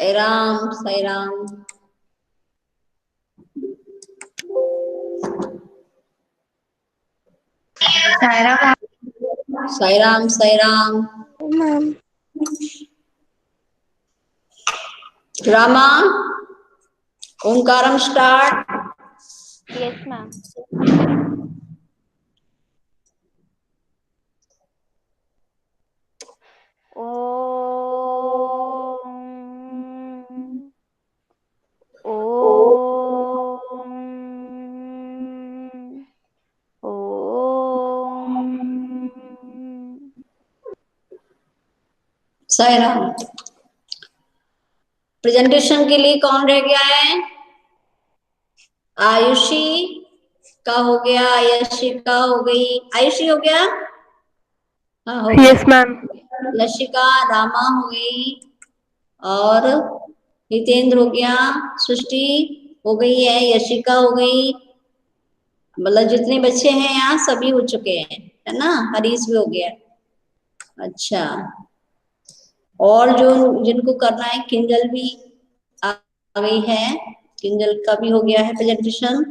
Sai Ram Sai Ram. Sai Ram Sai Ram. Ma'am Rama Omkaram start. Yes ma'am. Sai Ram. Presentation के लिए कौन रह गया है? आयुषी का हो गया, आयुषी का हो गई, आयुषी हो गया। हाँ हो गया। Yes ma'am. लशिका, रामा हो गई और हितेंद्र हो गया, सृष्टि हो गई है, यशिका हो गई। मतलब जितने बच्चे हैं यहाँ सभी हो चुके हैं, है ना। हरीश भी हो गया। अच्छा, और जो जिनको करना है, किंजल भी आ गई है, किंजल का भी हो गया है प्रेजेंटेशन।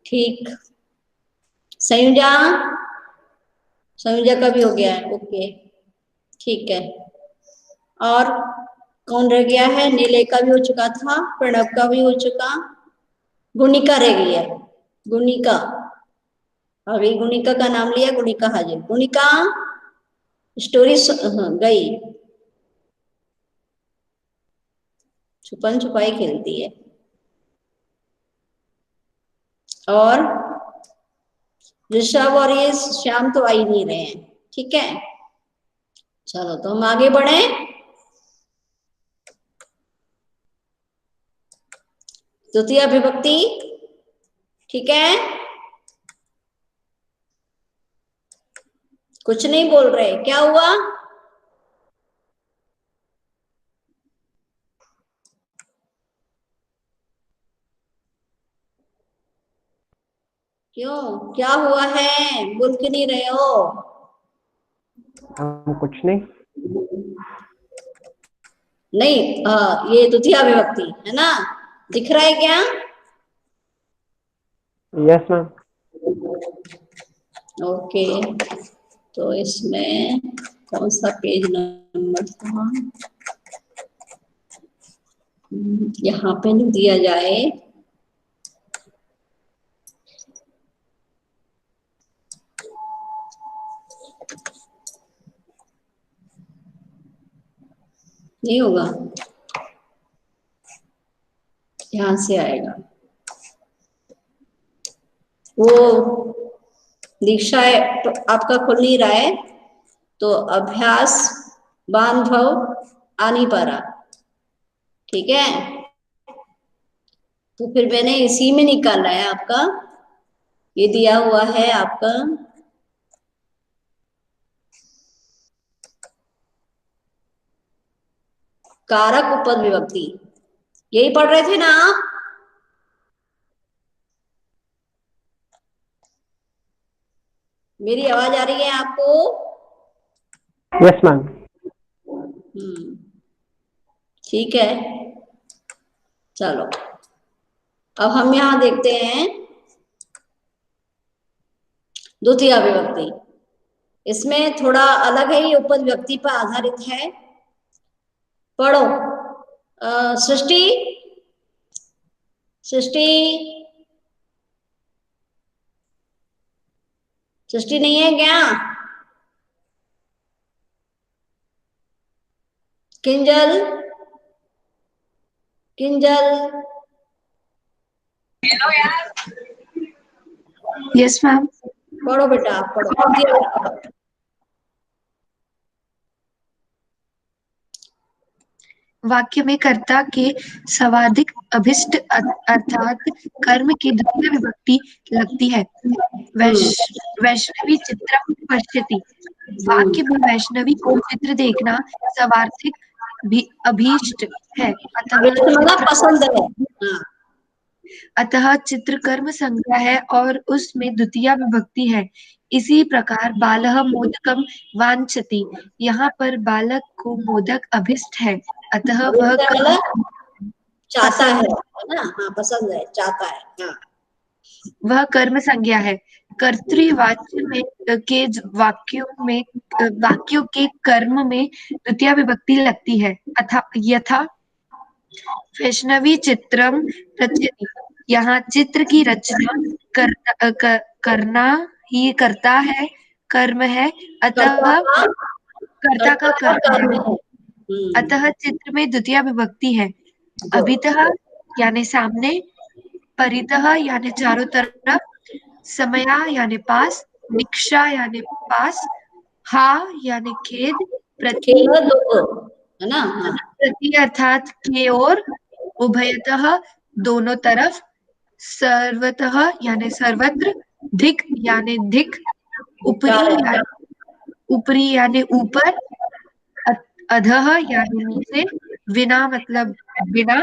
ठीक, संयुजा, संयुजा का भी हो गया है। ओके ठीक है। और कौन रह गया है? नीले का भी हो चुका था, प्रणव का भी हो चुका, गुणिका रह गई है। गुणिका अभी, गुणिका का नाम लिया, गुणिका हाजिर। गुणिका स्टोरी गई, छुपन छुपाई खेलती है। और ऋषभ और ये श्याम तो आ ही नहीं रहे हैं। ठीक है, चलो तो हम आगे बढ़े। तृतीय विभक्ति, ठीक है। कुछ नहीं बोल रहे, क्या हुआ? क्यों, क्या हुआ है? बोल क्यों नहीं रहे हो? कुछ नहीं। नहीं, ये द्वितीय विभक्ति है ना, दिख रहा है क्या? Yes ma'am. ओके, तो इसमें कौन सा पेज नंबर था? यहाँ पे नहीं दिया जाए। नहीं होगा, यहाँ से आएगा। वो दीक्षा तो आपका खुल नहीं रहा है, तो अभ्यास बांधव आ नहीं पा रहा। ठीक है, तो फिर मैंने इसी में निकाला है आपका। ये दिया हुआ है आपका कारक उपद विभक्ति, यही पढ़ रहे थे ना आप? मेरी आवाज आ रही है आपको? Yes ma'am. ठीक है, चलो अब हम यहां देखते हैं द्वितीय विभक्ति। इसमें थोड़ा अलग है, ये उपद विभक्ति पर आधारित है। पढ़ो। सृष्टि, सृष्टि, सृष्टि नहीं है क्या? Kinjal, Kinjal, yes ma'am. पढ़ो बेटा, आप पढ़ो। वाक्य में कर्ता के सर्वाधिक अभिष्ट अर्थात कर्म की द्वितीय विभक्ति लगती है। वैष्णवी चित्रम पश्यति। वाक्य में वैष्णवी को चित्र देखना सर्वाधिक अभीष्ट है, मतलब पसंद है। हाँ। अतः चित्र कर्म संज्ञा है और उसमें द्वितीय विभक्ति है। इसी प्रकार बालः मोदकम वांछति, यहाँ पर बालक को मोदक अभिष्ट है, अतः वह अभिता मतलब चाहता है पसंद ना? हाँ, पसंद है, चाहता है। हाँ, वह कर्म संज्ञा है। कर्तृवाच्य में वाक्यों के कर्म में द्वितीय विभक्ति लगती है। यथा वैष्णवी चित्रम रचयति, यहाँ चित्र की रचना करना ही करता है, कर्म है, अतः कर्ता का कर्म है। कर्म है। अतः चित्र में द्वितीय विभक्ति है। गुड। अभितः यानी सामने, परितः यानी चारों तरफ, समया यानी पास, निक्षा यानी पास, हा यानी खेद, प्रति खेल दो, है ना? हाँ, प्रति अर्थात की ओर, उभयतः दोनों तरफ, सर्वतः यानी सर्वत्र, धिक यानी धिक, कारण ऊपरी यानी ऊपर, अधः यानी नीचे, विना मतलब बिना,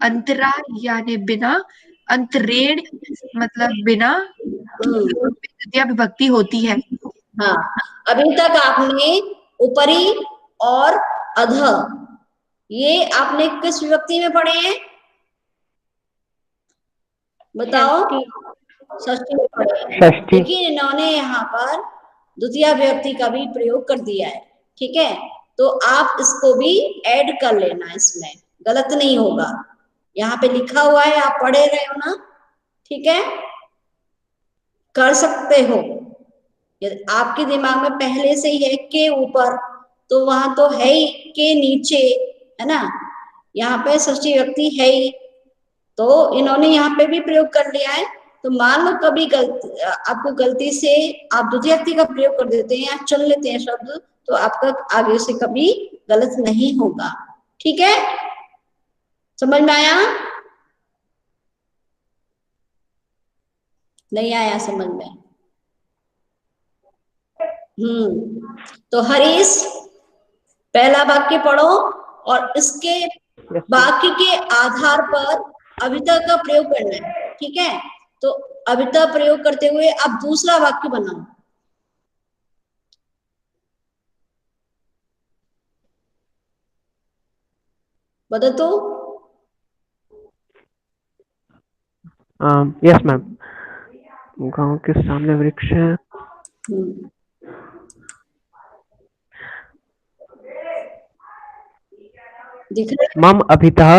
अंतरा यानी बिना, अंतरेण मतलब बिना, द्वितीय विभक्ति होती है। हाँ, अभी तक आपने ऊपरी और अध, ये आपने किस विभक्ति में पढ़े हैं? बताओ। षष्ठी में पढ़े हैं। षष्ठी। लेकिन इन्होंने यहाँ पर द्वितीय विभक्ति का भी प्रयोग कर दिया है, ठीक है? तो आप इसको भी ऐड कर लेना, इसमें गलत नहीं होगा। यहाँ पे लिखा हुआ है, आप पढ़े रहे हो ना? ठीक है, कर सकते हो। यदि आपके दिमाग में पहले से ही है के ऊपर, तो वहां तो है ही के नीचे, है ना? यहाँ पे षष्ठी विभक्ति है ही, तो इन्होंने यहाँ पे भी प्रयोग कर लिया है। तो मान लो कभी आपको गलती से आप द्वितीय व्यक्ति का प्रयोग कर देते हैं या चुन लेते हैं शब्द, तो आपका आगे से कभी गलत नहीं होगा। ठीक है, समझ में आया? नहीं आया समझ में? तो हरीश, पहला वाक्य पढ़ो और इसके वाक्य के आधार पर अभिता का प्रयोग करना है। ठीक है, तो अभिता प्रयोग करते हुए आप दूसरा वाक्य बनाओ। बता तो। Yes ma'am. गांव के सामने वृक्ष है। दिख रहा मम अभितः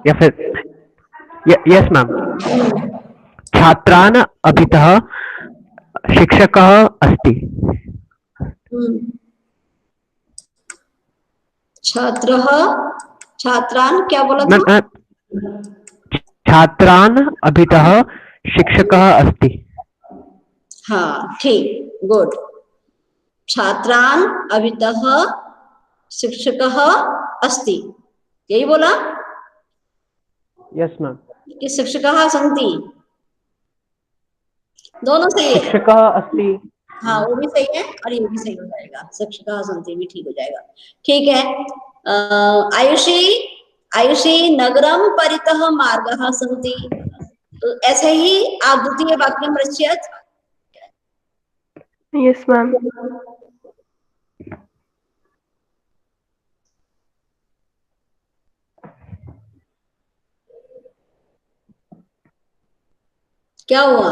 या फिर यस मैम। छात्रान् अभितः शिक्षकः अस्ति। छात्रः, छात्रान् क्या बोला था? मैम छात्रान् अभितः शिक्षकः अस्ति। हाँ ठीक, गुड। छात्रान् अभितः शिक्षकः अस्ति, यही बोला? Yes ma'am. कि शिक्षकः सन्ति? दोनों सही है। शिक्षकः अस्ति। हाँ, वो भी सही है और ये भी सही हो जाएगा। शिक्षकः सन्ति भी ठीक हो जाएगा। ठीक है, आयुषी नगरम परितः मार्गः सन्ति। तो ऐसे ही आप द्वितीय वाक्यम रचयत। Yes ma'am. क्या हुआ?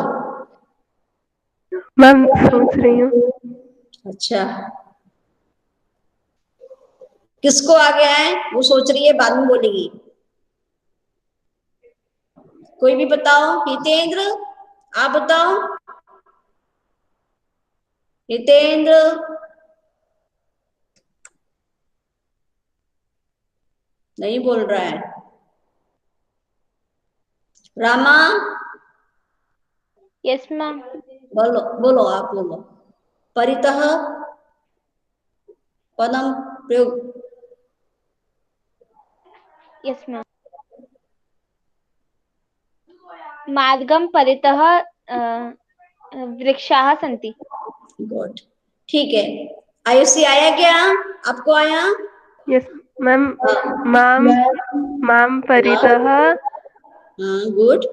मैम सोच रही हूँ। अच्छा, किसको आ गया है? वो सोच रही है, बाद में बोलेगी। कोई भी बताओ। हितेंद्र, आप बताओ। हितेंद्र, नहीं बोल रहा है। Rama, yes ma'am. बोलो बोलो, आप बोलो। परितः पदम प्रयोग। Yes ma'am. मार्गम परितः वृक्षाः सन्ति। गुड, ठीक है। आयुषी आया क्या? आपको आया? Yes ma'am. माम परितः गुड।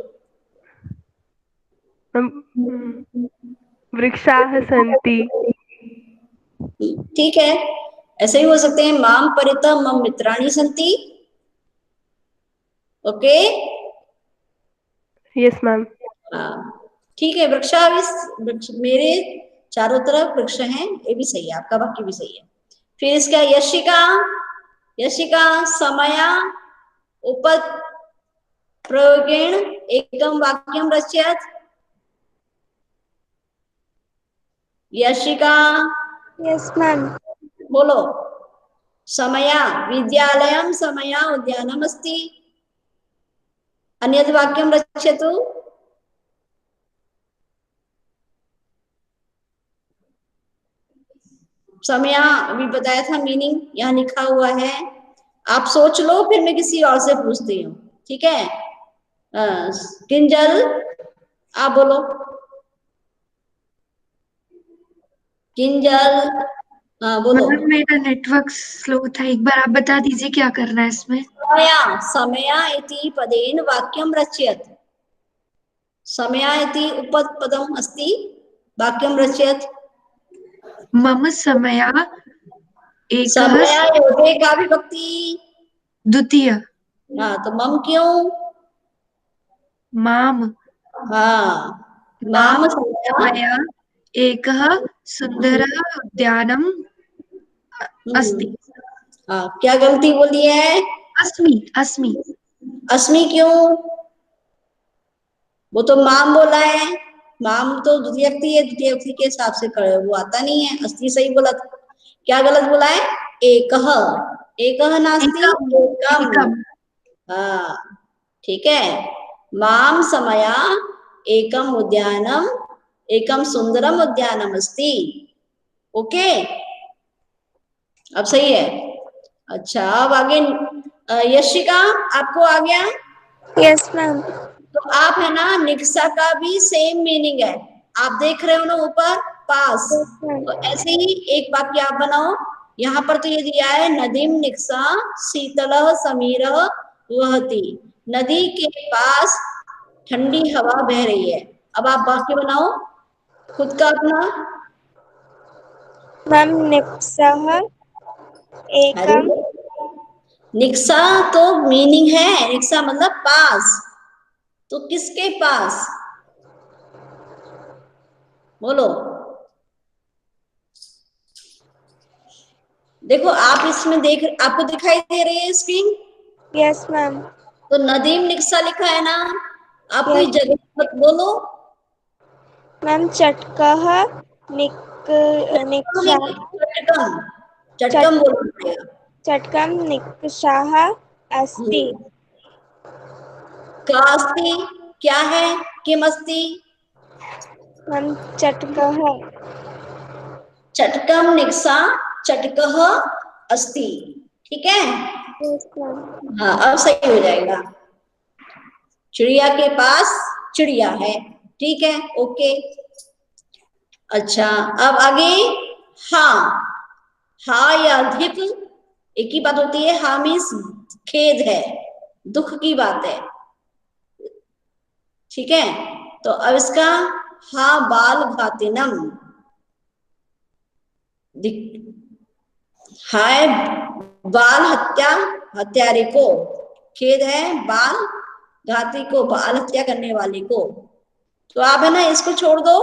वृक्षाः सन्ति। ठीक है, ऐसे ही हो सकते हैं, माम परितः मम मित्राणि सन्ति। ओके। Yes ma'am. हाँ ठीक है। वृक्ष मेरे चारों तरफ वृक्ष हैं, ये भी सही है, आपका वाक्य भी सही है। फिर इसका यशिका, यशिका समया उपद प्रयोगेण एकम वाक्यम रचयत। Yashika yes ma'am. बोलो। समया विद्यालयम समया उद्यानम अस्ति। अन्यद् वाक्यम रचयतु। समया अभी बताया था मीनिंग, यहाँ लिखा हुआ है, आप सोच लो, फिर मैं किसी और से पूछती हूँ, ठीक है। किंजल आप बोलो। किंजल हाँ बोलो। मैम मेरा नेटवर्क स्लो था, एक बार आप बता दीजिए क्या करना है इसमें। समया, समया इति पदेन वाक्यम रचयत। समया इति उपपदम अस्ति, वाक्यम रचयत। मम समया एकः समया योगे का विभक्ति। द्वितीय। हाँ तो मम क्यों? माम हाँ माम माम समया। समया एकः सुन्दरः उद्यानम् अस्ति। हाँ क्या गलती बोली है? अस्मि अस्मि। अस्मि क्यों? वो तो माम बोला है, माम तो द्वितीय व्यक्ति है, द्वितीय व्यक्ति के हिसाब से वो आता नहीं है, अस्ति सही बोला था। क्या गलत बोला है? एकह, एकह नास्ति एकम एकम। एकम। हाँ ठीक है। माम समया एकम उद्यानम, एकम सुंदरम उद्यानम अस्ति। ओके अब सही है। अच्छा अब आगे यशिका आपको आ गया। Yes ma'am. तो आप है ना, निक्सा का भी सेम मीनिंग है, आप देख रहे हो ना ऊपर पास। Yes ma'am. तो ऐसे ही एक वाक्य आप बनाओ। यहाँ पर तो ये दिया है, नदीम निक्सा शीतलः समीरः वहति। नदी के पास ठंडी हवा बह रही है। अब आप वाक्य बनाओ खुद का अपना। मैम निप्सः अरे एकम। निक्सा तो मीनिंग है, निक्सा मतलब पास, तो किसके पास बोलो। देखो आप इसमें देख, आपको दिखाई दे रही है स्क्रीन। Yes ma'am. तो नदीम निक्सा लिखा है ना, आप कोई यस जगह मत बोलो। मैम चटकः निक निक्षाः। चटकम, चट चटकम बोलना पड़ेगा। चटकम निक्षाः अस्ति। का अस्ति क्या है, किम अस्ति। मैम चटकः। चटकम निक्सा चटकह अस्ति, ठीक है। Yes ma'am. हाँ अब सही हो जाएगा। चिड़िया के पास चिड़िया है, ठीक है ओके। अच्छा अब आगे हाँ, हाँ या अधिक एक ही बात होती है। हाँ मीन्स खेद है, दुख की बात है, ठीक है। तो अब इसका हाँ बाल घातिनम, हाय बाल हत्या हत्यारे को, खेद है बाल घाती को, बाल हत्या करने वाले को। तो आप है ना इसको छोड़ दो,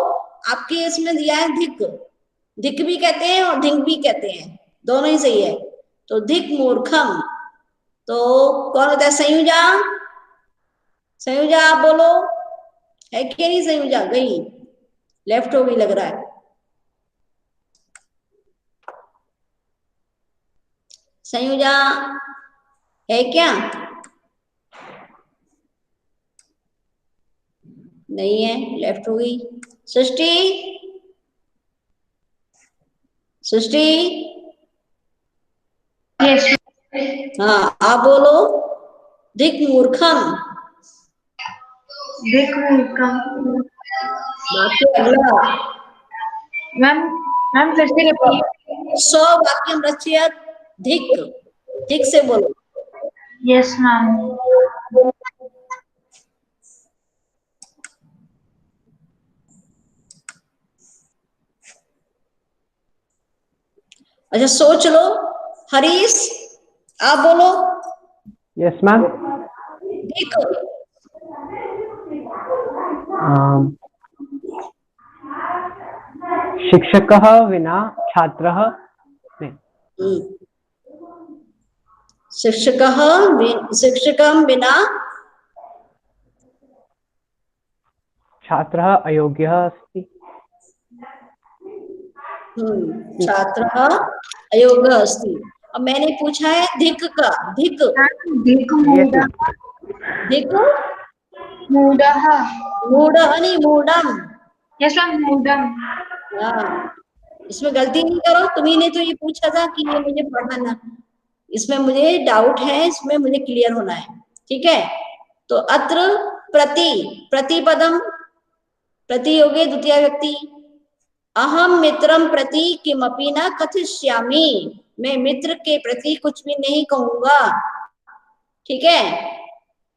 आपके इसमें दिया है धिक, धिक भी कहते हैं और धिक भी कहते हैं, दोनों ही सही है। तो धिक मूर्खम, तो कौन होता है? संयुजा, संयुजा आप बोलो, है कि नहीं? संयुजा गई, लेफ्ट हो गई लग रहा है। संयुजा है क्या? नहीं है, लेफ्ट हो गई। सृष्टि, सृष्टि यस। हाँ आप बोलो, धिक मूर्खम। देखो का बाकी अगला मैम। मैम फिर से रिपीट। सौ वाक्यम रचयत, धिक, धिक से बोलो। Yes ma'am. अच्छा सोच लो। हरीश आप बोलो। Yes ma'am. देखो शिक्षकः विना छात्रः नहीं, शिक्षकं विना छात्रः अयोग्यः अस्ति। छात्रः अयोग्यः अस्ति। अब मैंने पूछा है धिक का। धिक देखो यस मैम। धिक मूढ़ः। मूढ़ः नहीं मूढ़म। Yes ma'am, मूढ़म। हाँ इसमें गलती नहीं करो। तुम्ही ने तो ये पूछा था कि ये मुझे पढ़ाना, इसमें मुझे डाउट है, इसमें मुझे क्लियर होना है। ठीक है तो अत्र प्रति प्रतिपदम प्रति योगे द्वितीय व्यक्ति। अहम मित्रम प्रति किमपि न कथिष्यामि। मैं मित्र के प्रति कुछ भी नहीं कहूंगा। ठीक है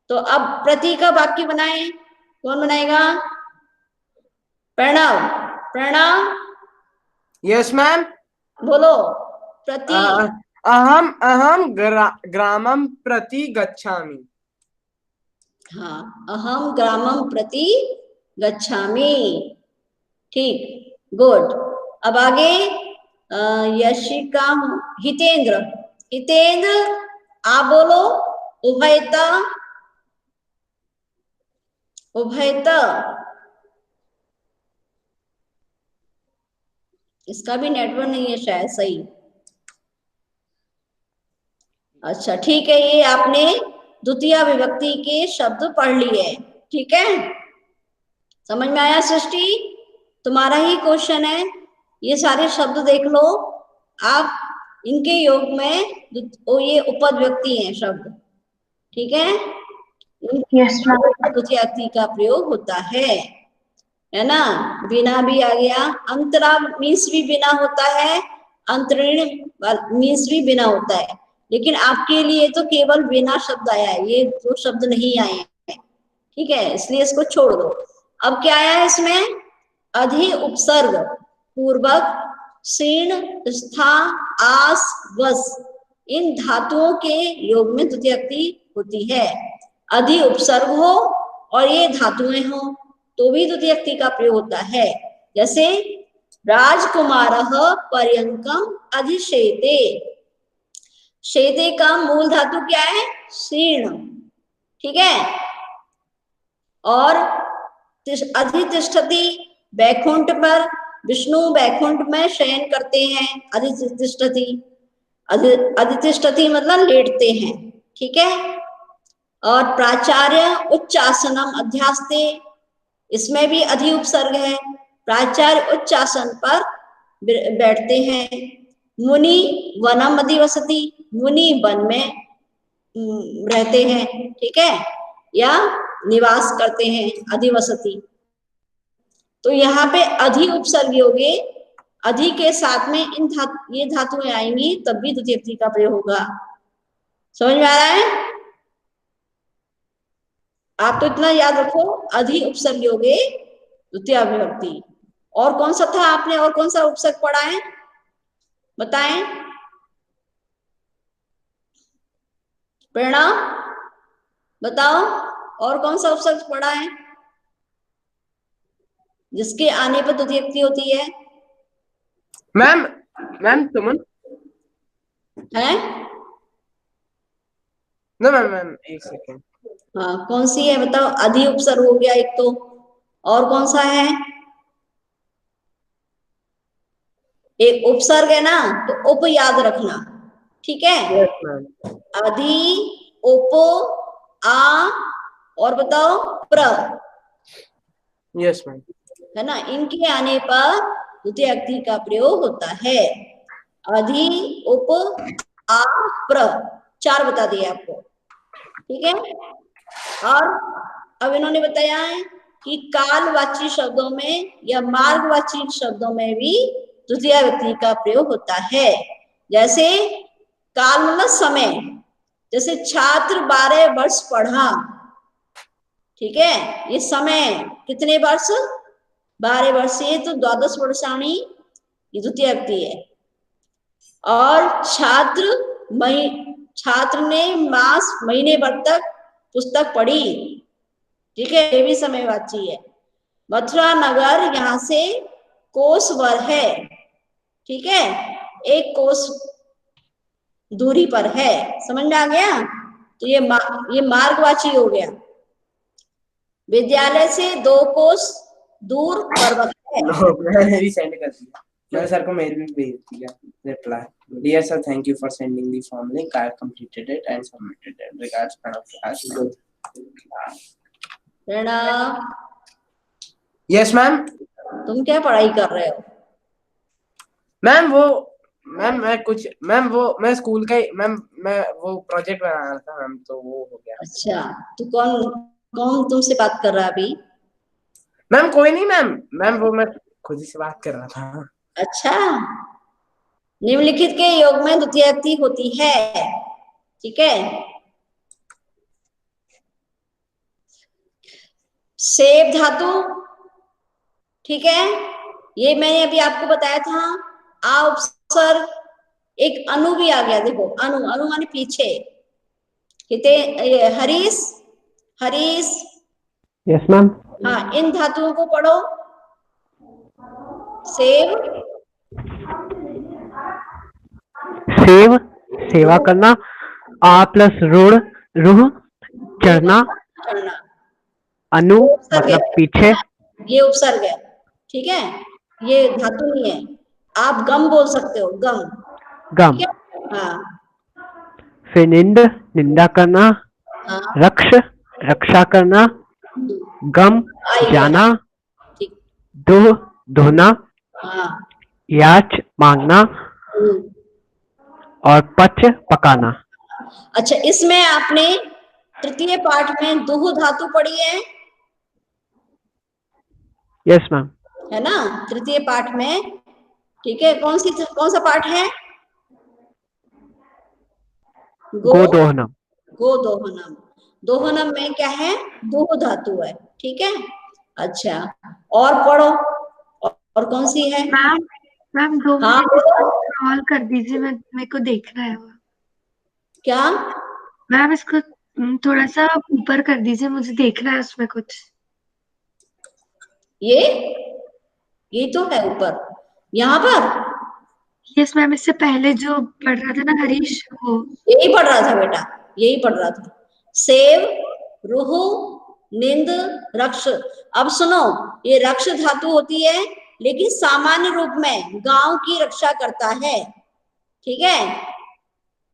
तो अब प्रति का वाक्य बनाए। कौन बनाएगा? प्रणव। Pranav yes ma'am. बोलो। प्रति अहम अहम ग्रामं प्रति गच्छामि। हाँ अहम ग्रामम प्रति गच्छामि। ठीक गुड। अब आगे यशिका हितेंद्र। हितेंद्र आप बोलो। उभयत उभयत इसका भी नेटवर्क नहीं है शायद सही। अच्छा ठीक है ये आपने द्वितीय विभक्ति के शब्द पढ़ लिए। ठीक है समझ में आया? सृष्टि तुम्हारा ही क्वेश्चन है। ये सारे शब्द देख लो आप। इनके योग में ये उपद व्यक्ति हैं शब्द। ठीक है यस मैम। द्वितीय व्यक्ति का प्रयोग होता है ना। बिना भी आ गया। अंतरा मीन्स भी बिना होता है। अंतरीण मीन्स भी बिना होता है। लेकिन आपके लिए तो केवल बिना शब्द आया है, ये दो शब्द नहीं आए हैं। ठीक है इसलिए इसको छोड़ दो। अब क्या आया है इसमें? अधि उपसर्ग पूर्वक शीर्ण स्था आस वस इन धातुओं के योग में द्वितीय व्यक्ति होती है। अधि उपसर्ग हो और ये धातुएं हो तो भी द्वितीय व्यक्ति का प्रयोग होता है। जैसे राजकुमारः पर्यंकम अधिशेते। शेते का मूल धातु क्या है? शीर्ण। ठीक है और अधितिष्ठति बैकुंठ पर। विष्णु बैकुंठ में शयन करते हैं। अधितिष्ठति अधितिष्ठति मतलब लेटते हैं। ठीक है और प्राचार्य उच्चासनम अध्यास्ते। इसमें भी अधि उपसर्ग है। प्राचार्य उच्चासन पर बैठते हैं। मुनि वनम अधिवसति। मुनि वन में रहते हैं। ठीक है या निवास करते हैं अधिवसति। तो यहाँ पे अधि उपसर्ग योगे अधि के साथ में ये धातुएं आएंगी तब भी द्वितीय व्यक्ति का प्रयोग होगा। समझ में आ रहा है? आप तो इतना याद रखो अधि उपसर्ग योगे द्वितीय विभक्ति। और कौन सा था आपने? और कौन सा उपसर्ग पढ़ा है बताएं? प्रेरणा बताओ और कौन सा उपसर्ग पढ़ा है जिसके आने पर द्वितीय व्यक्ति होती है? मैम मैम तुमन है नो मैम मैम एक सेकेंड। हाँ कौन सी है बताओ? अधि उपसर्ग हो गया एक तो। और कौन सा है? एक उपसर्ग है ना तो उप याद रखना। ठीक है यस मैम। अधि उप आ और बताओ प्र। Yes ma'am. है ना इनके आने पर द्वितीय व्यक्ति का प्रयोग होता है। अधि उप आ प्र 4 बता दिए आपको। ठीक है और अब इन्होंने बताया है कि कालवाची शब्दों में या मार्गवाची शब्दों में भी द्वितीय व्यक्ति का प्रयोग होता है। जैसे काल मतलब समय। जैसे छात्र 12 वर्ष पढ़ा। ठीक है ये समय कितने वर्ष? 12 वर्ष। ये तो द्वादश वर्षाणी ये द्वितीय व्यक्ति है। और छात्र ने मास महीने भर तक पुस्तक पढ़ी। ठीक है, ये भी समयवाची है। मथुरा नगर यहाँ से कोस भर है। ठीक है, 1 कोस दूरी पर है। समझ में आ गया? तो ये मार्गवाची हो गया। विद्यालय से 2 कोस दूर पर्वत है। मैंने भी सेंड कर दिया, मैंने सर को मेल भी भेज दिया। Reply, dear sir, thank you for sending the form link, I have completed it and submitted it, regards Pranav class. Pranav, yes ma'am. तुम क्या पढ़ाई कर रहे हो? मैम मैं स्कूल का ही मैम, मैं वो प्रोजेक्ट बना रहा था मैम, तो वो हो गया। अच्छा, तो कौन तुमसे बात कर रहा है अभी? मैम कोई नहीं मैम वो मैं खुद ही से बात कर रहा था। अच्छा, निम्नलिखित के योग में द्वितीयक होती है। ठीक है, सेव धातु। ठीक है, ये मैंने अभी आपको बताया था। आ उपसर्ग, एक अनु भी आ गया। देखो, अनु माने पीछे। Harish, yes ma'am. हाँ, इन धातुओं को पढ़ो। सेव, सेवा करना। आ प्लस रूढ़, रूह, चढ़ना। अनु मतलब पीछे। ये उपसर्ग है। ठीक है, ये धातु नहीं है। आप गम बोल सकते हो, गम। गम। हाँ, फिर निंदा करना। हाँ, रक्षा करना। गम जाना। ठीक, धोना। हाँ, याच मांगना। और पच पकाना। अच्छा, इसमें आपने तृतीय पाठ में दुह धातु पढ़ी है। Yes ma'am. है ना, तृतीय पाठ में। ठीक है, कौन सा पाठ है? गोदोहनम। गोदोहनम। दोहनम में क्या है? दुह धातु है। ठीक है, अच्छा, और पढ़ो। और कौन सी है? मैम 2 हाँ, मिनट इसको स्क्रॉल कर दीजिए, मेरे को देखना है वो। क्या? मैम इसको थोड़ा सा ऊपर कर दीजिए, मुझे देखना है उसमें कुछ। ये तो है ऊपर, यहाँ पर। यस मैम, इससे पहले जो पढ़ रहा था ना हरीश, वो यही पढ़ रहा था बेटा, यही पढ़ रहा था। सेव, रुहु, निंद, रक्ष। अब सुनो, ये रक्ष धातु होती है, लेकिन सामान्य रूप में गांव की रक्षा करता है। ठीक है,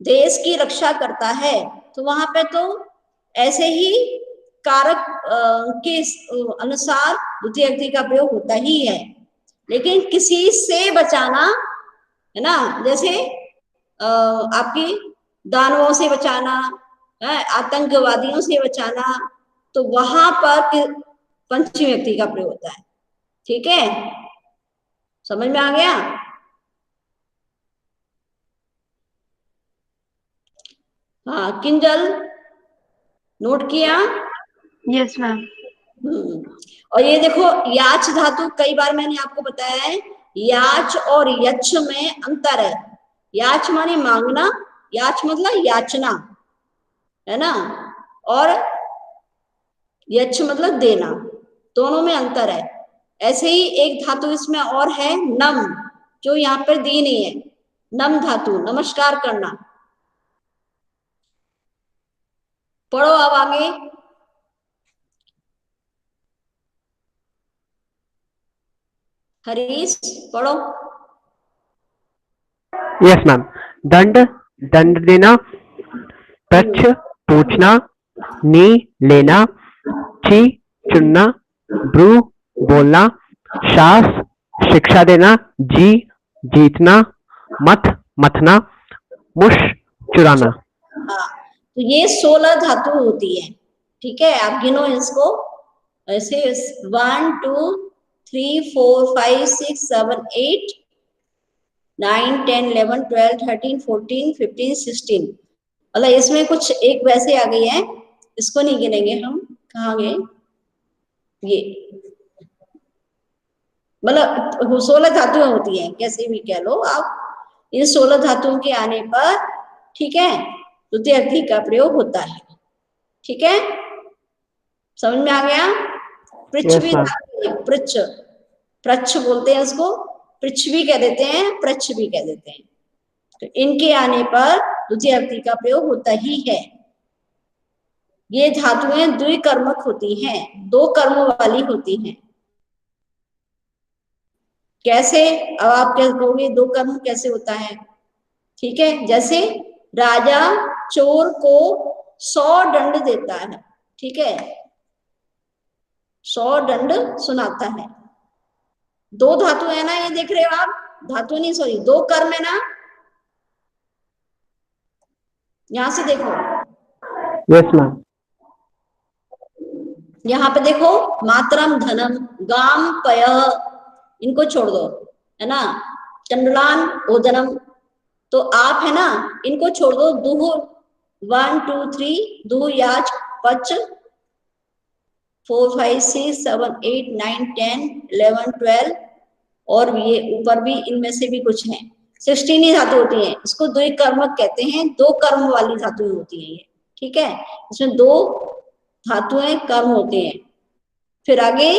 देश की रक्षा करता है। तो वहां पे तो ऐसे ही कारक के अनुसार द्वितीय का प्रयोग होता ही है। लेकिन किसी से बचाना है ना, जैसे आपकी दानवों से बचाना है, आतंकवादियों से बचाना, तो वहां पर पंचमी व्यक्ति का प्रयोग होता है। ठीक है, समझ में आ गया? हाँ, किंजल, नोट किया? Yes ma'am. और ये देखो, याच धातु, कई बार मैंने आपको बताया है, याच और यच्छ में अंतर है। याच माने मांगना, याच मतलब याचना, है ना, और यच्छ मतलब देना, दोनों में अंतर है। ऐसे ही एक धातु इसमें और है, नम, जो यहाँ पर दी नहीं है। नम धातु, नमस्कार करना। पढ़ो अब आगे। हरीश, पढ़ो। Yes ma'am. दंड देना। पक्ष पूछना। नी लेना। ची चुनना। ब्रू बोलना। शास शिक्षा देना। जी जीतना। मथना। मुश चुराना। हाँ, तो ये 16 धातु होती है। ठीक है, आप गिनो इसको ऐसे, 1 2 3 4 5 6 7 8 9 10 11 12 13 14 15 16। मतलब इसमें कुछ एक वैसे आ गई है, इसको नहीं गिनेंगे हम। कहाँ गए ये? मतलब 16 धातुएं होती हैं, कैसे भी कह लो आप। इन 16 धातुओं के आने पर, ठीक है, द्वितीय विभक्ति का प्रयोग होता है। ठीक है, समझ में आ गया? पृथ्वी Yes, ma'am. धातु है, पृच्छ, पृच्छ बोलते हैं उसको, पृथ्वी कह देते हैं, पृच्छ भी कह देते हैं। तो इनके आने पर द्वितीय विभक्ति का प्रयोग होता ही है। ये धातुएं द्विकर्मक होती हैं, 2 कर्म वाली होती हैं। कैसे? अब आप क्या कहोगे 2 कर्म कैसे होता है? ठीक है, जैसे राजा चोर को 100 दंड देता है, ठीक है, 100 दंड सुनाता है। 2 धातु है ना, ये देख रहे हो आप, धातु नहीं सॉरी 2 कर्म है ना, यहां से देखो, Yes, ma'am. यहाँ पे देखो, मातरम धनम गाम पय, इनको छोड़ दो, है ना, चंडलान ओदनम, तो आप है ना, इनको छोड़ दो, दुह 1 2 3, दुह याच पच 4 5 6 7 8 9 10 11 12, और ये ऊपर भी इनमें से भी कुछ हैं, 16 ही धातु होती हैं। इसको द्विकर्मक कहते हैं, 2 कर्म वाली धातुएं होती हैं ये। ठीक है, इसमें 2 धातुएं कर्म होते हैं। फिर आगे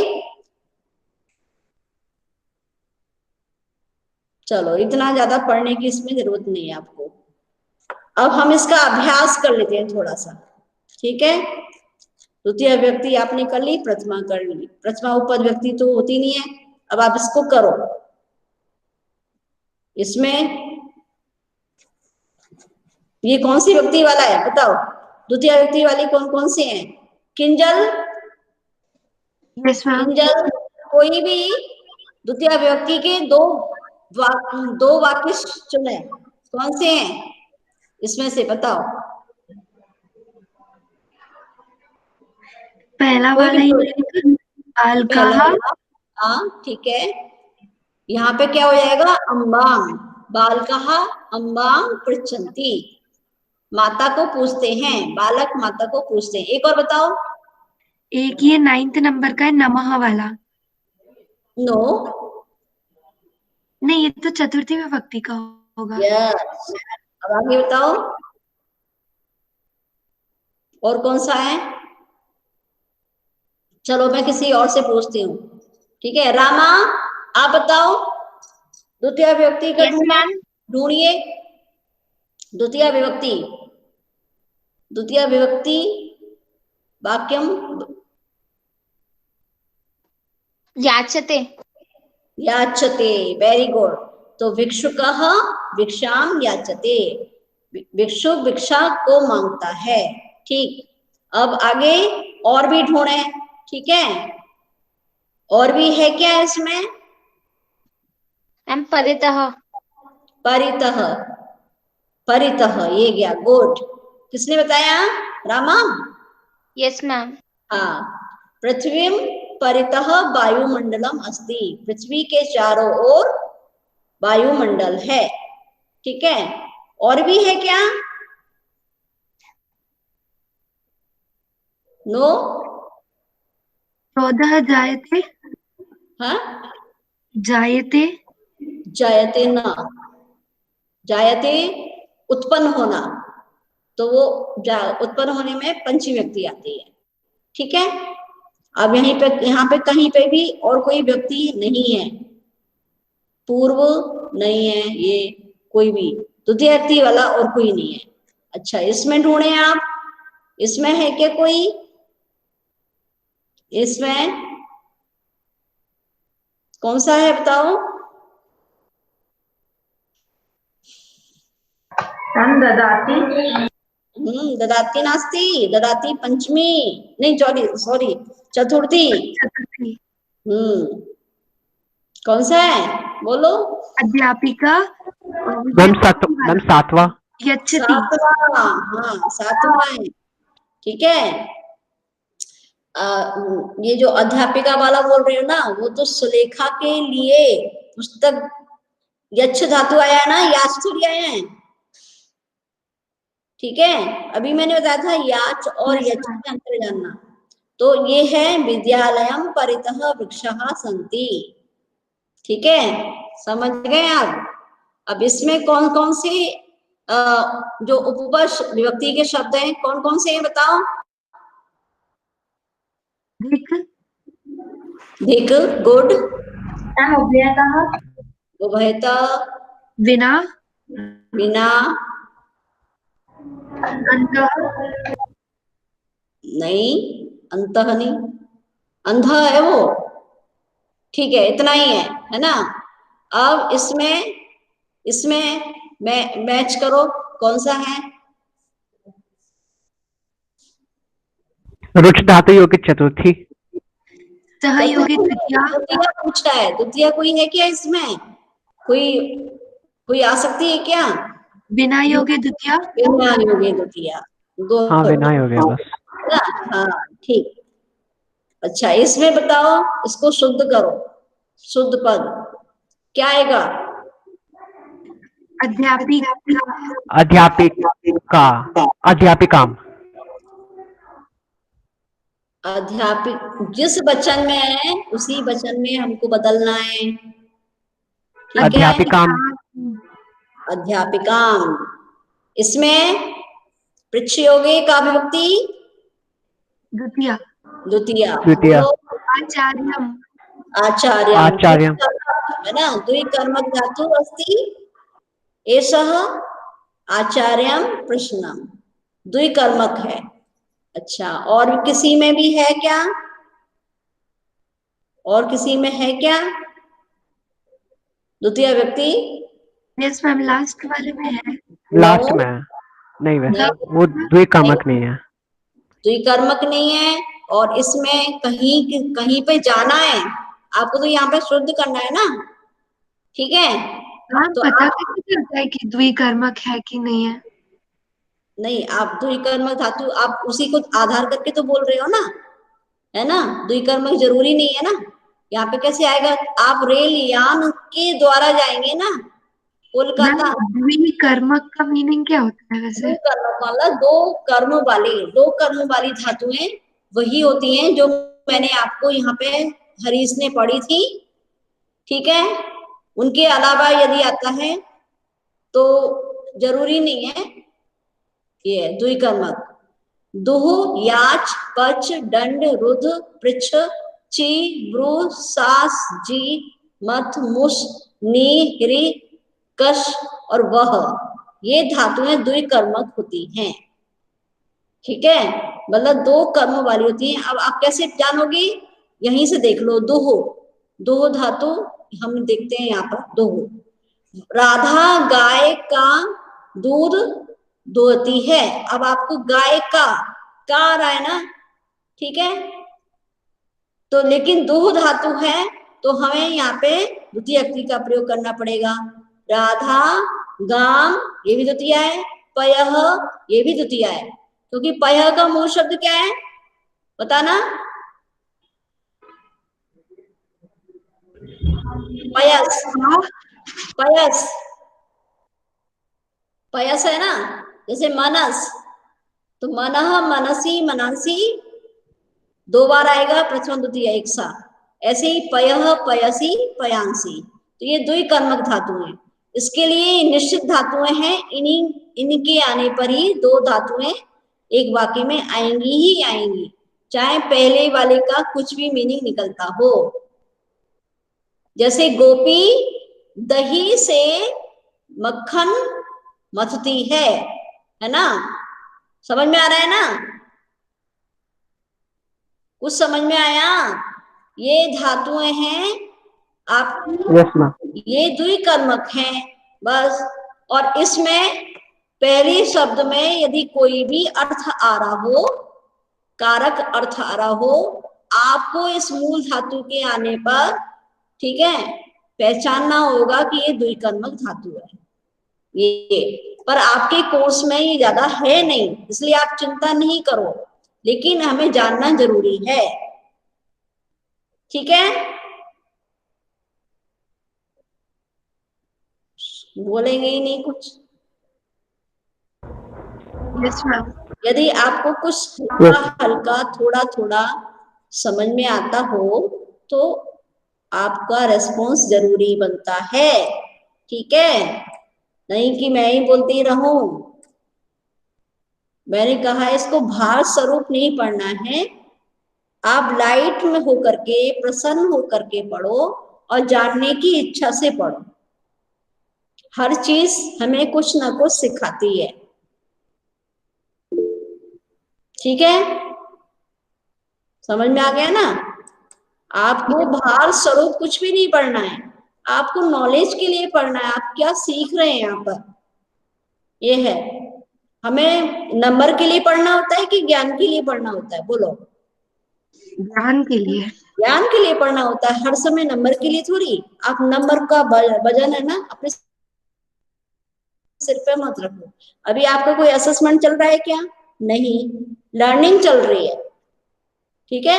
चलो, इतना ज्यादा पढ़ने की इसमें जरूरत नहीं है आपको। अब हम इसका अभ्यास कर लेते हैं थोड़ा सा। ठीक है, द्वितीय विभक्ति आपने कर ली, प्रथमा कर ली, प्रथमा उपद विभक्ति तो होती नहीं है। अब आप इसको करो। इसमें ये कौन सी विभक्ति वाला है बताओ? द्वितीय विभक्ति वाली कौन कौन से हैं? Kinjal, yes ma'am. किंजल, कोई भी द्वितीय विभक्ति के दो वाक्य चुने, कौन से हैं इसमें से बताओ? पहला कोई वाला भी ही अलकाहा। हाँ ठीक है, यहाँ पे क्या हो जाएगा? अम्बाम, बालकहा अम्बाम पृच्छन्ति, माता को पूछते हैं, बालक माता को पूछते हैं। एक और बताओ। एक ये 9th नंबर का है नमः वाला। नो, नहीं ये तो चतुर्थी विभक्ति का होगा। यस, अब आगे बताओ और कौन सा है? चलो मैं किसी और से पूछती हूँ। ठीक है, रामा आप बताओ, द्वितीय विभक्ति का ढूंढिए। द्वितीय विभक्ति, द्वितीय विभक्ति वाक्यम याचते। याचते, वेरी गुड। तो भिक्षुकः भिक्षाम याचते, भिक्षुक भिक्षा को मांगता है। ठीक, अब आगे और भी ढूंढे। ठीक है, और भी है क्या इसमें? मैम परितः। परितः, परितः ये गया, गुड। किसने बताया? रामा? Yes ma'am. हाँ, पृथ्वी परितः वायुमंडलम अस्ति, पृथ्वी के चारों ओर वायुमंडल है। ठीक है, और भी है क्या? नो? 14 जायते। हाँ, जायते। जायते ना, जायते उत्पन्न होना, तो वो उत्पन्न होने में पंचमी व्यक्ति आती है। ठीक है, अब यहीं पे, यहाँ पे कहीं पे भी और कोई व्यक्ति नहीं है, पूर्व नहीं है, ये कोई भी द्वितीय व्यक्ति वाला और कोई नहीं है। अच्छा, इसमें ढूंढे आप, इसमें है क्या कोई? इसमें कौन सा है बताओ? ददाती। ददाती नास्ति, ददाती पंचमी, नहीं सॉरी चतुर्थी। चतुर्थी। कौन सा है बोलो? अध्यापिका। मैम 7वां। यच्छति। 7वां, हाँ 7वां है। ठीक है, ये जो अध्यापिका वाला बोल रही हो ना, वो तो सुलेखा के लिए पुस्तक यच्छ धातु आया है ना, याच थोड़ी आया है। ठीक है, अभी मैंने बताया था याच और यच्छ में अंतर जानना। तो ये है विद्यालयम परितः वृक्षः सन्ति। ठीक है, समझ गए आप? अब इसमें कौन कौन से जो उपपद विभक्ति के शब्द हैं कौन कौन से हैं बताओ। धिक, धिक, गुड, उभयतः, उभयतः, विना, बिना, अंतः, नहीं, अंतः नहीं, अंधा है वो, ठीक है, इतना ही है ना। अब इसमें इसमें मैच करो कौन सा है। रुच धातु योगित चतुर्थी। सहयोगी तृतीया, द्वितीय पूछा है, द्वितीय कोई है क्या इसमें, कोई कोई आ सकती है क्या। बिना योगी द्वितीया, बिना योगी द्वितीय, हाँ विनय हो गया बस। हाँ ठीक। अच्छा इसमें बताओ, इसको शुद्ध करो, शुद्ध पद क्या आएगा। अध्यापिका, अध्यापिका, अध्यापिकाम। अध्यापिक जिस वचन में है उसी वचन में हमको बदलना है, ठीक है। अध्यापिकाम, अध्यापिकाम, इसमें पृच्छयोगी का विभक्ति द्वितीया, द्वितीय, द्वितीय। बोलो। आचार्यम, आचार्यम, आचार्यम। है ना, द्विकर्मक धातु अस्ति एषः आचार्यम प्रश्नम, द्विकर्मक है। अच्छा और किसी में भी है क्या, और किसी में है क्या द्वितीय व्यक्ति। यस मैम, लास्ट वाले में है। लास्ट में है। नहीं वैसे वो द्विकर्मक नहीं है। द्विकर्मक नहीं है, और इसमें कहीं कहीं पे जाना है आपको, तो यहाँ पे शुद्ध करना है ना, ठीक है। हाँ, तो पता आप कैसे चलता है कि द्विकर्मक है कि नहीं है। नहीं, आप द्विकर्मक धातु आप उसी को आधार करके तो बोल रहे हो ना, है ना, द्विकर्मक जरूरी नहीं है ना। यहाँ पे कैसे आएगा, आप रेल यान के द्वारा जाएंगे ना कोलकाता। द्विकर्मक का मीनिंग क्या होता है वैसे। द्विकर्मक मतलब दो कर्म वाली धातुएं वही होती हैं जो मैंने आपको यहाँ पे हरीश ने पढ़ी थी, ठीक है। उनके अलावा यदि आता है तो जरूरी नहीं है ये द्विकर्मक। दुह, याच, पच, दंड, रुध, पृच्छ, ची, ब्रू, सास, जी, मथ, मुस, नी, ह्री, कश और वह, ये धातुएं द्विकर्मक होती हैं, ठीक है। मतलब दो कर्म वाली होती हैं। अब आप कैसे जानोगी, यहीं से देख लो। दुह, दुह धातु हम देखते हैं यहाँ पर, दुह, राधा गाय का दूध दोहती है। अब आपको गाय का आ रहा है ना, ठीक है। तो लेकिन दुह धातु है तो हमें यहाँ पे द्वितीय व्यक्ति का प्रयोग करना पड़ेगा। राधा, गाम, ये भी द्वितीय है, पयः, ये भी द्वितीय है, क्योंकि पयः का मूल शब्द क्या है बताना। पयस, पयस, पयस है ना, जैसे मनस, तो मनः, मनसी, मनांसी दो बार आएगा, प्रथम द्वितीय एक साथ। ऐसे ही पयः, पयसी, पयांसी, तो ये द्विकर्मक धातु हैं। इसके लिए निश्चित धातुएं हैं, इनके आने पर ही दो धातुएं एक वाक्य में आएंगी ही आएंगी, चाहे पहले वाले का कुछ भी मीनिंग निकलता हो। जैसे गोपी दही से मक्खन मथती है ना, समझ में आ रहा है ना, कुछ समझ में आया। ये धातुएं हैं आपकी, यस मैम। ये द्विकर्मक हैं बस। और इसमें पहले शब्द में यदि कोई भी अर्थ आ रहा हो, कारक अर्थ आ रहा हो, आपको इस मूल धातु के आने पर, ठीक है, पहचानना होगा कि ये द्विकर्मक धातु है ये। पर आपके कोर्स में ये ज्यादा है नहीं, इसलिए आप चिंता नहीं करो, लेकिन हमें जानना जरूरी है, ठीक है। बोलेंगे ही नहीं कुछ। Yes ma'am. यदि आपको कुछ हल्का हल्का थोड़ा थोड़ा समझ में आता हो तो आपका रेस्पॉन्स जरूरी बनता है, ठीक है, नहीं कि मैं ही बोलती रहूं। मैंने कहा इसको भाव स्वरूप नहीं पढ़ना है, आप लाइट में होकर के, प्रसन्न होकर के पढ़ो और जानने की इच्छा से पढ़ो। हर चीज हमें कुछ ना कुछ सिखाती है, ठीक है, समझ में आ गया ना। आपको भाव स्वरूप कुछ भी नहीं पढ़ना है, आपको नॉलेज के लिए पढ़ना है, आप क्या सीख रहे हैं यहाँ पर, ये है। हमें नंबर के लिए पढ़ना होता है कि ज्ञान के लिए पढ़ना होता है, बोलो। ज्ञान के लिए। ज्ञान के लिए पढ़ना होता है, हर समय नंबर के लिए थोड़ी। आप नंबर का वजन है ना अपने सिर पे मत रखो। अभी आपका कोई असेसमेंट चल रहा है क्या? नहीं, लर्निंग चल रही है, ठीक है।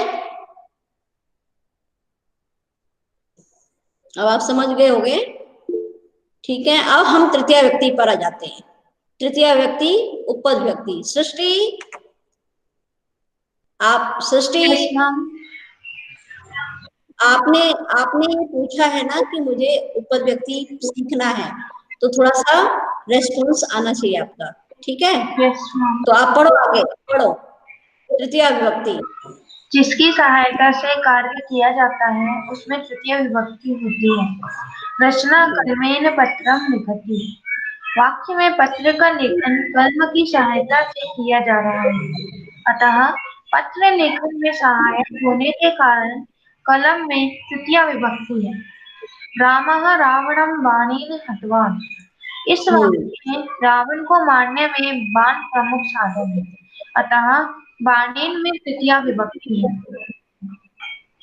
अब आप समझ गए होंगे, ठीक है। अब हम तृतीय व्यक्ति पर आ जाते हैं। तृतीय व्यक्ति उपपद व्यक्ति। सृष्टि, आप सृष्टि, यस मैम। आपने आपने ये पूछा है ना कि मुझे उपपद व्यक्ति सीखना है, तो थोड़ा सा रेस्पॉन्स आना चाहिए आपका, ठीक है। Yes ma'am. तो आप पढ़ो, आगे पढ़ो। तृतीय विभक्ति। जिसकी सहायता से कार्य किया जाता है उसमें तृतीय विभक्ति होती है। रचना कलमेन पत्रम लिखति। वाक्य में पत्र का लेखन कलम की सहायता से किया जा रहा है, अतः पत्र लेखन में सहायक होने के कारण कलम में तृतीय विभक्ति है। रामः रावणं बाणेन हतवान। इस वाक्य में रावण को मारने में बाण प्रमुख साधन है, अतः बाणेन में तृतीय विभक्ति है।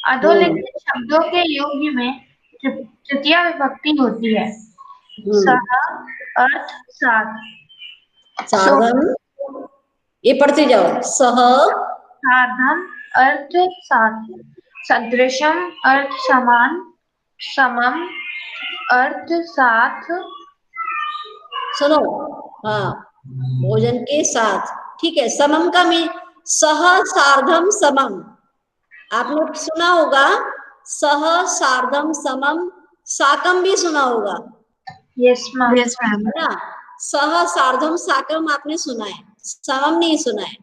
अधोलिखित शब्दों के योग में तृतीय विभक्ति होती है। सह अर्थ साथ। साधन, ये पढ़ते जाओ। सह साधन अर्थ साथ। सदृशम अर्थ समान। समम अर्थ साथ। सुनो, हाँ, भोजन के साथ, ठीक है। समम का मी सह सार्धम समम, आपने सुना होगा। सह सार्धम समम, साकम भी सुना होगा, यस मैम। Yes ma'am. है ना। सह सार्धम साकम आपने सुना है, समम नहीं सुना है।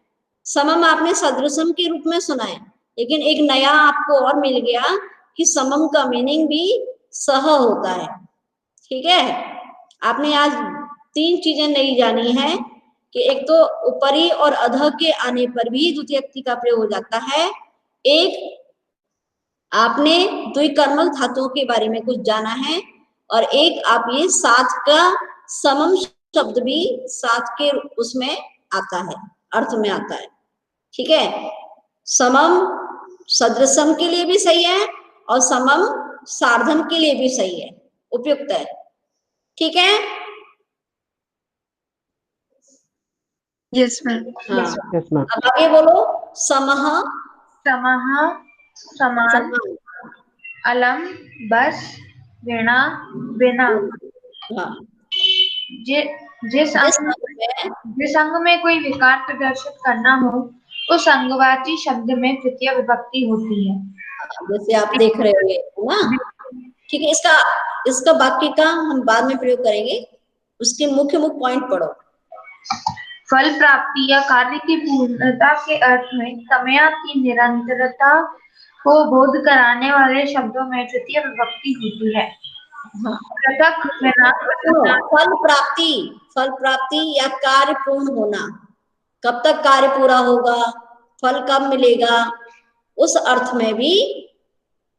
समम आपने सदृशम के रूप में सुना है, लेकिन एक नया आपको और मिल गया कि समम का मीनिंग भी सह होता है, ठीक है। आपने आज 3 चीजें नई जानी है कि एक तो ऊपरी और अधः के आने पर भी द्वितीय व्यक्ति का प्रयोग हो जाता है। एक आपने द्विकर्मक धातुओं के बारे में कुछ जाना है, और एक आप ये साथ का समम शब्द भी साथ के उसमें आता है, अर्थ में आता है, ठीक है। समम सदृशम के लिए भी सही है और समम सार्धम के लिए भी सही है, उपयुक्त है, ठीक है। Yes ma'am. हाँ, यस मैम। अब आगे बोलो। समह समः समान। समान, अलम बस। वीणा बिना। हाँ। जिस अंग में कोई विकार प्रदर्शित करना हो उस अंगवाची शब्द में तृतीय विभक्ति होती है। जैसे आप देख रहे होंगे, है ना, ठीक है। इसका वाक्य का हम बाद में प्रयोग करेंगे, उसके मुख्य मुख्य पॉइंट पढ़ो। फल प्राप्ति या कार्य की पूर्णता के अर्थ में समय की निरंतरता को बोध कराने वाले शब्दों में तृतीय विभक्ति होती है। पृथक बिना। फल प्राप्ति या कार्य पूर्ण होना, कब तक कार्य पूरा होगा, फल कब मिलेगा, उस अर्थ में भी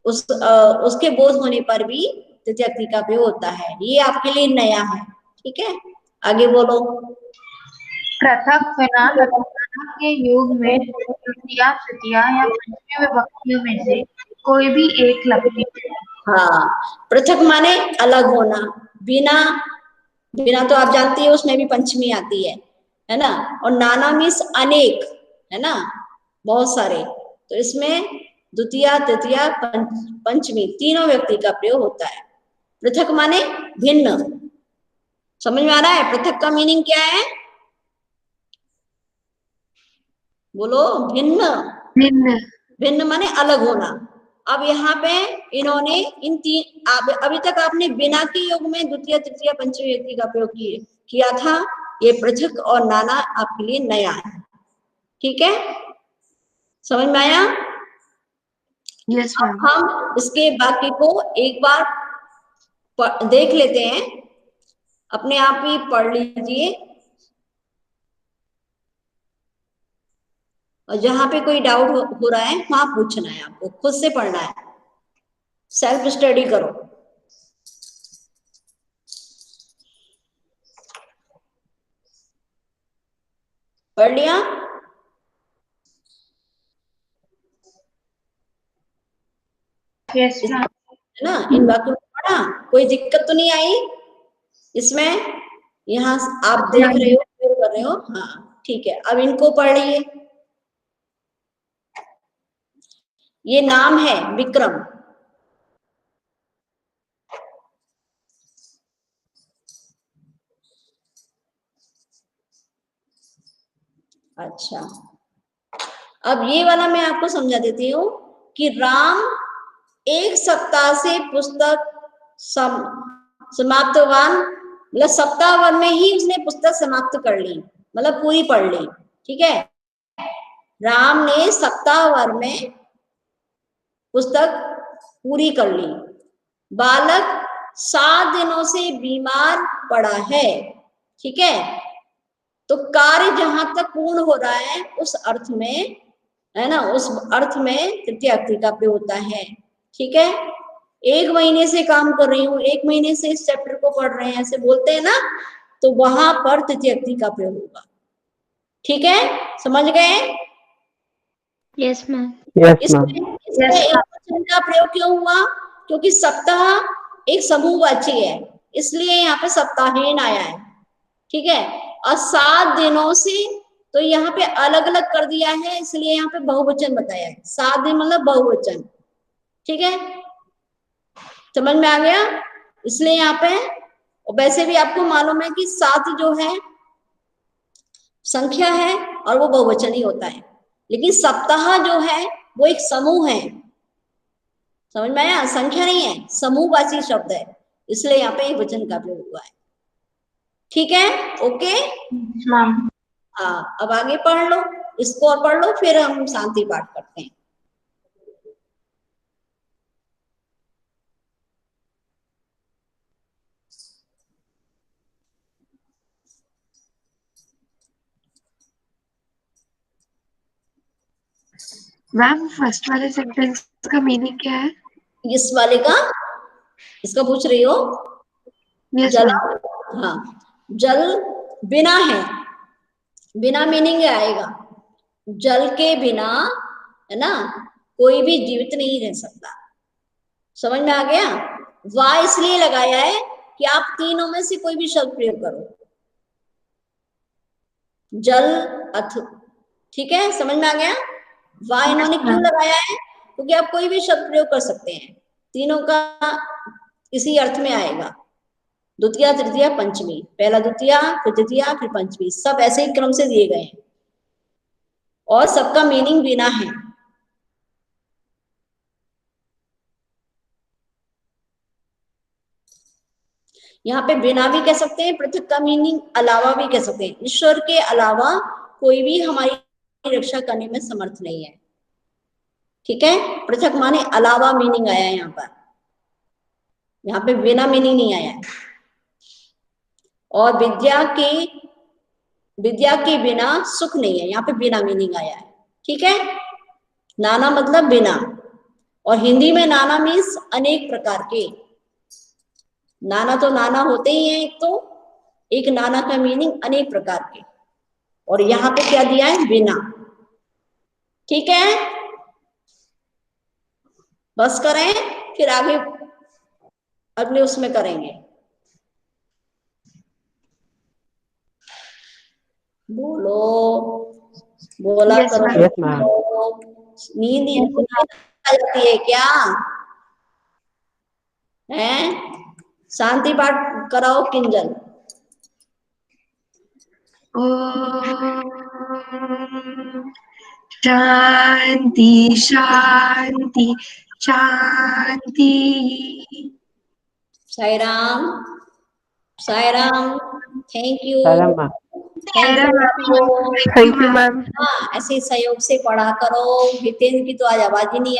उसके बोध होने पर भी तृतीय व्यक्ति का प्रयोग होता है। ये आपके लिए नया है, ठीक है। आगे बोलो। पृथक बिना के योग में तृतीया तृतीया या पंचमी विभक्तियों में से कोई भी एक लगती है। हाँ, पृथक माने अलग होना, बिना, बिना तो आप जानती है उसमें भी पंचमी आती है ना। और नाना मीन्स अनेक, है ना, बहुत सारे। तो इसमें द्वितीया तृतीया पंचमी तीनों व्यक्ति का प्रयोग होता है। पृथक माने भिन्न, समझ में आ रहा है? पृथक का मीनिंग क्या है, बोलो। भिन्न। भिन्न। भिन्न माने अलग होना, अब यहाँ पे इन्होंने इन तीन, अभी तक आपने बिना के योग में द्वितीय तृतीय पंचमी व्यक्ति का प्रयोग किया था। ये पृथक और नाना आपके लिए नया है। ठीक है, समझ में आया? Yes ma'am. हम इसके बाकी को एक बार देख लेते हैं, अपने आप ही पढ़ लीजिए, और जहां पे कोई डाउट हो रहा है वहां पूछना है, आपको खुद से पढ़ना है, सेल्फ स्टडी करो। पढ़ लिया? Yes ma'am. है ना? इन वाक्यों को पढ़ा, कोई दिक्कत तो नहीं आई इसमें? यहाँ आप देख रहे हो, कर रहे हो? हाँ ठीक है, अब इनको पढ़ लिए। ये नाम है विक्रम, अच्छा अब ये वाला मैं आपको समझा देती हूँ कि राम एक सप्ताह से पुस्तक समाप्तवान, मतलब सप्ताह भर में ही उसने पुस्तक समाप्त कर ली, मतलब पूरी पढ़ ली। ठीक है, राम ने सप्ताह भर में पुस्तक पूरी कर ली। बालक 7 दिनों से बीमार पड़ा है। ठीक है, तो कार्य जहां तक पूर्ण हो रहा है उस अर्थ में, है ना, उस अर्थ में तृतीय अक्ति का प्रयोग होता है। ठीक है, 1 महीने से काम कर रही हूँ, 1 महीने से इस चैप्टर को पढ़ रहे हैं, ऐसे बोलते हैं ना, तो वहां पर तृतीय अक्ति का प्रयोग होगा। ठीक है, समझ गए? Yes ma'am. इसमें एक वचन का प्रयोग क्यों हुआ? क्योंकि सप्ताह एक समूहवाची है, इसलिए यहाँ पे सप्ताहेन आया है। ठीक है, और 7 दिनों से तो यहाँ पे अलग अलग कर दिया है, इसलिए यहाँ पे बहुवचन बताया है। 7 दिन मतलब बहुवचन। ठीक है, समझ में आ गया? इसलिए यहाँ पे, और वैसे भी आपको मालूम है कि 7 जो है संख्या है और वो बहुवचन ही होता है, लेकिन सप्ताह जो है वो एक समूह है। समझ में आया? संख्या नहीं है, समूहवाची शब्द है, इसलिए यहाँ पे एक वचन का प्रयोग हुआ है। ठीक है, ओके मैम। हाँ, अब आगे पढ़ लो, इसको और पढ़ लो, फिर हम शांति पाठ करते हैं। मैम फर्स्ट वाले सेंटेंस का मीनिंग क्या है? इस वाले का, इसका पूछ रही हो? यस जल, मैम। हाँ, जल बिना है, बिना मीनिंग आएगा। जल के बिना, है ना, कोई भी जीवित नहीं रह सकता। समझ में आ गया? वाह इसलिए लगाया है कि आप तीनों में से कोई भी शब्द प्रयोग करो, जल अथ। ठीक है, समझ में आ गया? वाह इन्होंने क्यों लगाया है? क्योंकि आप कोई भी शब्द प्रयोग कर सकते हैं, तीनों का इसी अर्थ में आएगा। द्वितीय तृतीय पंचमी, पहला द्वितीय फिर तृतीय फिर पंचमी, सब ऐसे ही क्रम से दिए गए हैं और सबका मीनिंग बिना है। यहाँ पे बिना भी कह सकते हैं, पृथक का मीनिंग अलावा भी कह सकते हैं। ईश्वर के अलावा कोई भी हमारी रक्षा करने में समर्थ नहीं है। ठीक है, पृथक माने अलावा मीनिंग आया है यहाँ पर, यहाँ पे बिना मीनिंग नहीं आया है। और विद्या के बिना सुख नहीं है, यहाँ पे बिना मीनिंग आया है। ठीक है, नाना मतलब बिना, और हिंदी में नाना मीन्स अनेक प्रकार के। नाना तो नाना होते ही हैं, एक नाना का मीनिंग अनेक प्रकार के, और यहाँ पे क्या दिया है? बिना। ठीक है, बस करें, फिर आगे अगले उसमें करेंगे। बोलो, बोला Yes, करो। ma'am. Yes, ma'am. नींद आ जाती है क्या? हैं? शांति पाठ कराओ किंजल। ओम शांति शांति शांति। साई राम, साई राम। थैंक यू, साराम माँ। थैंक यू आपको। Thank you ma'am. हाँ, ऐसे सहयोग से पढ़ा करो। हितेंद्र की तो आज आवाज ही नहीं